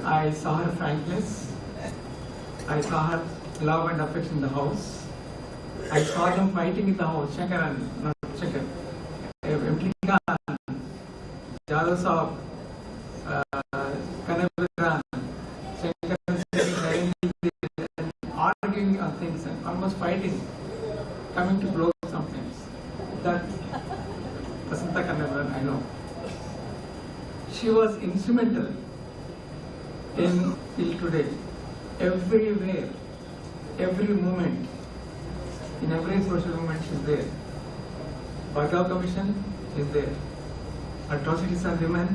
I saw her frankness. I saw her love and affection in the house. I saw them fighting in the house. Shankaran, not Shankar. Jadhav Saab, Kanavaran, Shankaran arguing on things and almost fighting, coming to blows sometimes. That Vasanta Kanavaran, I know. She was instrumental in till today. Everywhere, every moment, in every social movement she is there. Bhargav Commission is there. Atrocities on women,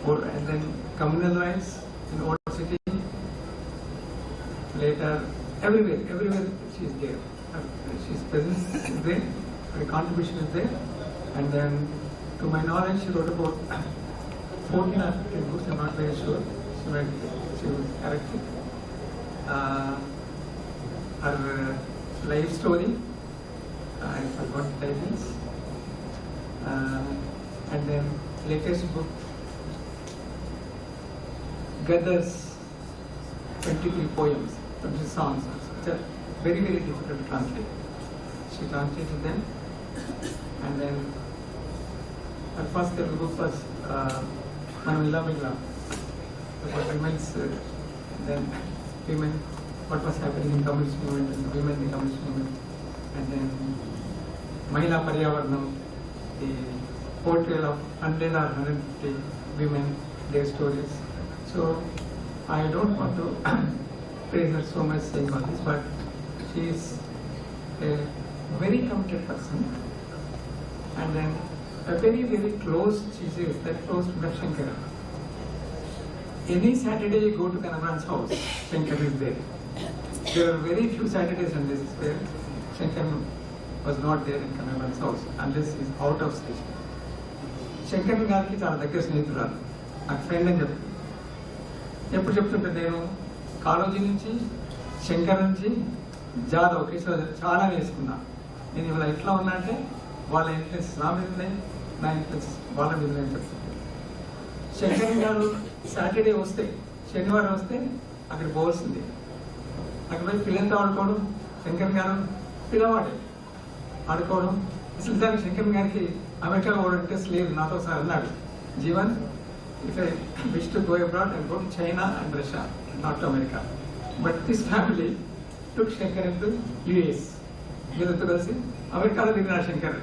and then communal rights in Old City. Later, everywhere she is there. She's presence is there, her contribution is there. And then, to my knowledge, she wrote about 14 or 15 books, I'm not very sure. She was corrected. Her life story, I forgot the titles. And then latest book, Gadar's 23 poems, 20 songs, which are very, very difficult to translate. She translated them, and then her first Telugu book was Manamilla Milla, about women's, then women, what was happening in communist movement, and the women in the communist movement, and then Mahila Paryavarnam, the portrayal of 100 or 150 women, their stories. So I don't want to praise her so much saying all this, but she is a very committed person, and then a very, very close, she says, that close to Shankaran. Any Saturday you go to Kanavaran's house, Shankaran is there. There are very few Saturdays on this where Shankaran was not there in Kanavaran's house unless he is out of station. Shankaran గారికి చాలా దగ్గర స్నేహితురాలు, నాకు friend అని చెప్తుంది. ఎప్పుడు చెప్తుంటే నేను కాలేజీ నుంచి శంకర్ నుంచి జాదవ్ కిషోర్ చాలా నేర్చుకున్నా. నేను ఇవాళ ఎట్లా ఉన్నా అంటే వాళ్ళ ఇన్ఫ్లుయెన్స్ నా మీద ఉన్నాయి, నా ఇన్ఫ్లుయెన్స్ వాళ్ళ మీద అని చెప్తుంది. శంకరన్ గారు సాటర్డే వస్తే, శనివారం వస్తే అక్కడ పోవాల్సింది. అక్కడ పోయి పిల్లలతో ఆడుకోవడం, శంకరన్ గారు పిల్లవాడే ఆడుకోవడం. అసలు దానికి శంకరన్ గారికి అమెరికా పోవడం ఇంట్రెస్ట్ లేదు. నాతో సార్ అన్నాడు, Jeevan, if I wish to go abroad and go to China and Russia, not to America. But this family took Shankar to US. వీళ్ళతో కలిసి అమెరికాలో తిరిగినాడు శంకర్.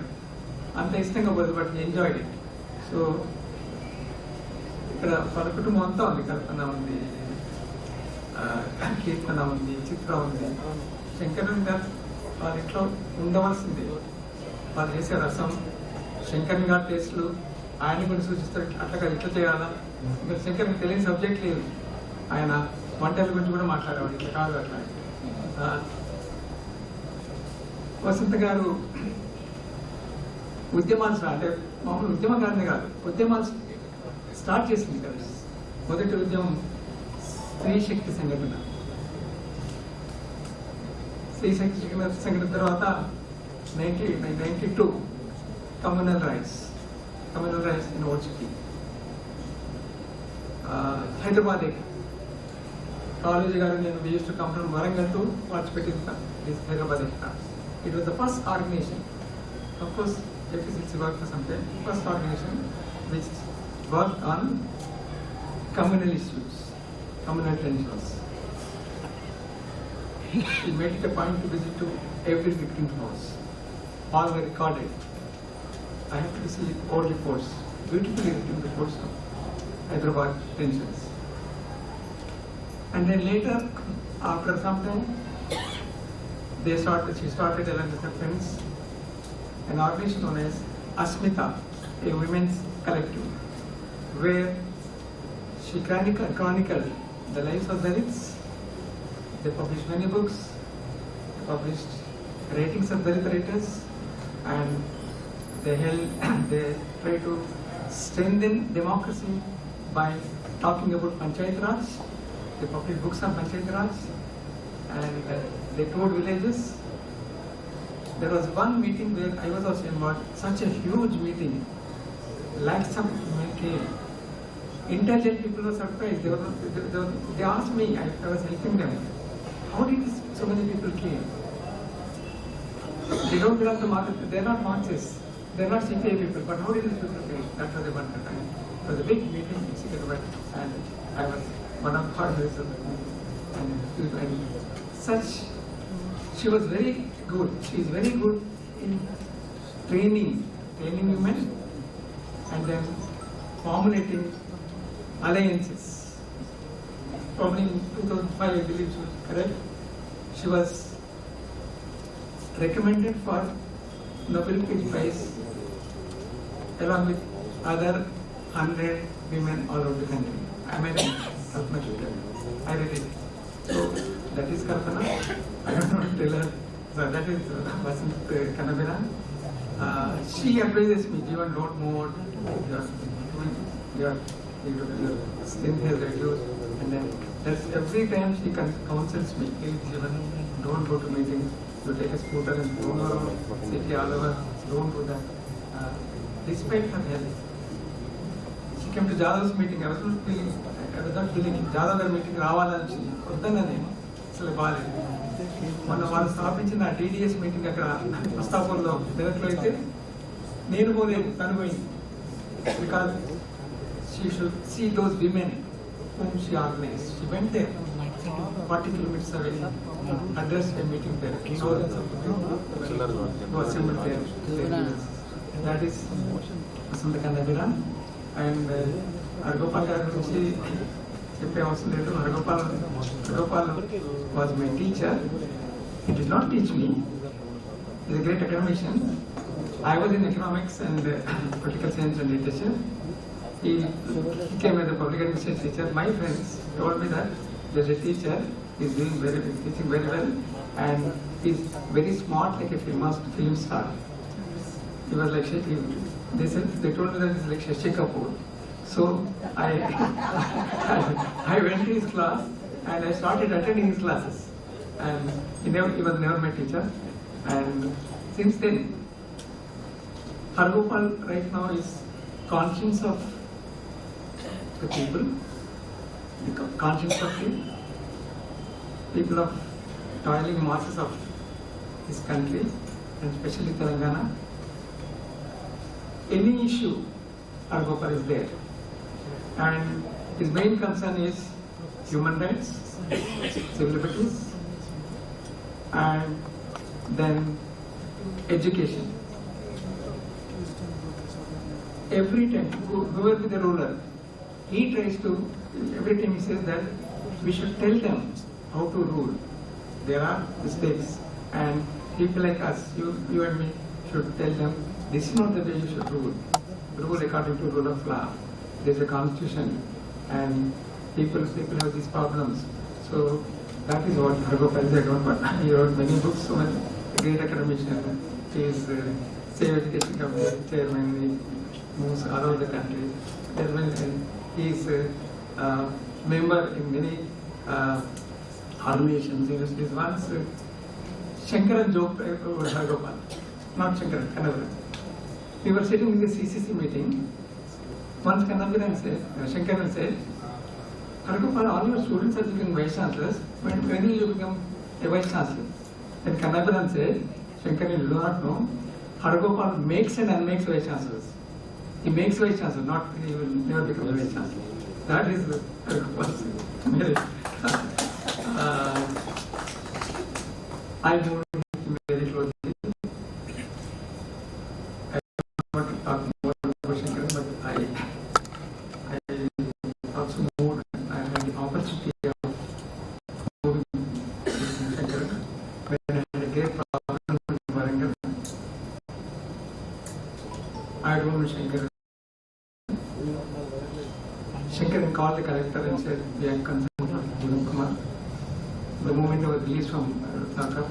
అంత ఇష్టంగా పోదు, బట్ ఎంజాయ్డ్ ఇట్. సో ఇక్కడ వాళ్ళ కుటుంబం అంతా ఉంది. కల్పన ఉంది, కీర్తన ఉంది, చిత్ర ఉంది. శంకరన్ గారు వాళ్ళ ఇంట్లో ఉండవలసింది. వాళ్ళు చేసే రసం, శంకరన్ గారి టేస్ట్లు ఆయన కూడా సూచిస్తారు. అట్లా కాదు, ఇట్లా చేయాలా. ఇంకా శంకరన్ తెలియని సబ్జెక్ట్ లేదు. ఆయన వంటల గురించి కూడా మాట్లాడేవాడు, ఇట్లా కాదు అట్లా. వసంత గారు ఉద్యమాలు, అంటే మామూలు ఉద్యమకారుని కాదు, ఉద్యమాలు స్టార్ట్ చేసింది కదా. మొదటి ఉద్యమం స్త్రీ శక్తి సంఘటన. స్త్రీ శక్తి సంఘటన తర్వాత 1992 communal rights in Old City. Hyderabad college garu, we used to come from Warangal to participate in this Hyderabad class. It was the first organization, of course FCC worked for some time, first organization which worked on communal issues, communal tensions. We made it a point to visit to every victim's house. All were recorded. I have to see old reports, beautifully written reports of Hyderabad tensions. And then later, after some time, she started along with her friends an organization known as Asmita, a women's collective, where she chronicled the lives of Dalits. They published many books, they published ratings of Dalit writers, and they try to strengthen democracy by talking about Panchayat Raj. They published books on Panchayat Raj, and they toured villages. There was one meeting where I was also involved, such a huge meeting, lakhs of women came, intelligent people were surprised. They asked me, I was helping them. How did so many people came? They don't belong to market. They're not Marxists. They're not CPA people. But how did these people came? That's what they wanted. It was a big meeting in Secretariat, and I was one of the partners of the meeting. And such, she was very good. She is very good in training women, and then formulating alliances. Probably in 2005, I believe she was correct. She was recommended for Nobel Peace Prize along with other 100 women all over the country. I made a I read it. So that is Kalpana. I don't know to tell her. So that is Vasant Kanabira. She advises me, Jeevan, don't move, your strength has reduced. And then that's every time she counsels me, please Jeevan, don't go to meetings, you take a scooter and go around, city all over, don't do that. Despite her health. She came to Jadav's meeting, I was not feeling Jadav meeting, రావాలని వద్దన్నా నేను అసలు బాగాలేదు. మొన్న వాళ్ళు స్థాపించిన TDS meeting అక్కడ అస్తాపూర్లో మెదక్లో అయితే నేను పోలేదు, తను పోయింది. Because she should see those women whom she organized. She went there 40 kilometers away, addressed a meeting there. Thousands of people who assembled there. That is Vasant Kanabira. And Argopal garu gurinchi cheppe avasaram ledu. Argopal was my teacher. He did not teach me. He is a great academician. I was in economics and political science and literature. He came as a public administration teacher. My friends told me that there is a teacher, he is teaching very well, and he is very smart, like a film star. He was like they told me that he is like Shashi Kapoor. So I went to his class and I started attending his classes. And he was never my teacher. And since then, Hargopal right now is conscious of the people, conscious of the people of toiling masses of this country, and especially Telangana. Any issue, Hargopal is there. And his main concern is human rights, civil liberties, and then education. Every time, whoever be the ruler, he tries to, every time he says that we should tell them how to rule. There are mistakes, and people like us, you and me, should tell them this is not the way you should rule. Rule according to rule of law. There is a constitution, and people have these problems. So that is what Hargopal is. I don't know. He wrote many books. So much great academician. He is Save Education Committee chairman. He moves all over the country. As well, he is a member in many organizations, universities. Once Shankaran joked over Hargopal, not Shankaran, Kanabira. We were sitting in the CCC meeting. Once Kanabira said, Shankaran said, Hargopal, all your students are becoming vice chancellors. When will you become a vice chancellor? Then Kanabira said, Shankaran, you do not know, Hargopal makes and unmakes vice chancellors. He makes vice chancellor, not he will never become a vice chancellor. That is Hargopal's merit. I know him very closely. I don't want to talk more about Shankaran, but I also moved, I had the opportunity of moving to Shankaran when I had a great problem in Warangal. I don't know Shankaran. Shankaran called the collector and said, we are concerned about Jeevan Kumar. The moment I was released from Rutnakar,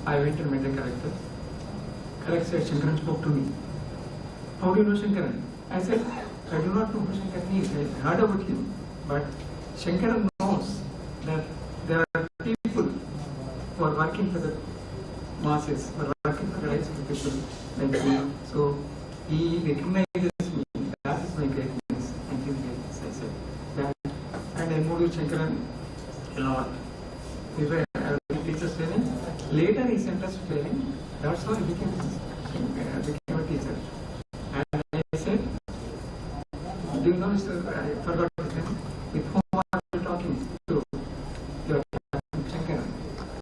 I went and met the collector. Collector said, Shankaran spoke to me. How do you know Shankaran? I said, I do not know who Shankaran is. I heard about him. But Shankaran knows that there are people who are working for the masses, who are working for the rights of the people like me. So he recognizes me. That is my greatness and his greatness, I said. to Shankaran a lot. We were teachers training. Later he sent us training. That's how he became a teacher. And I said, do you know, I forgot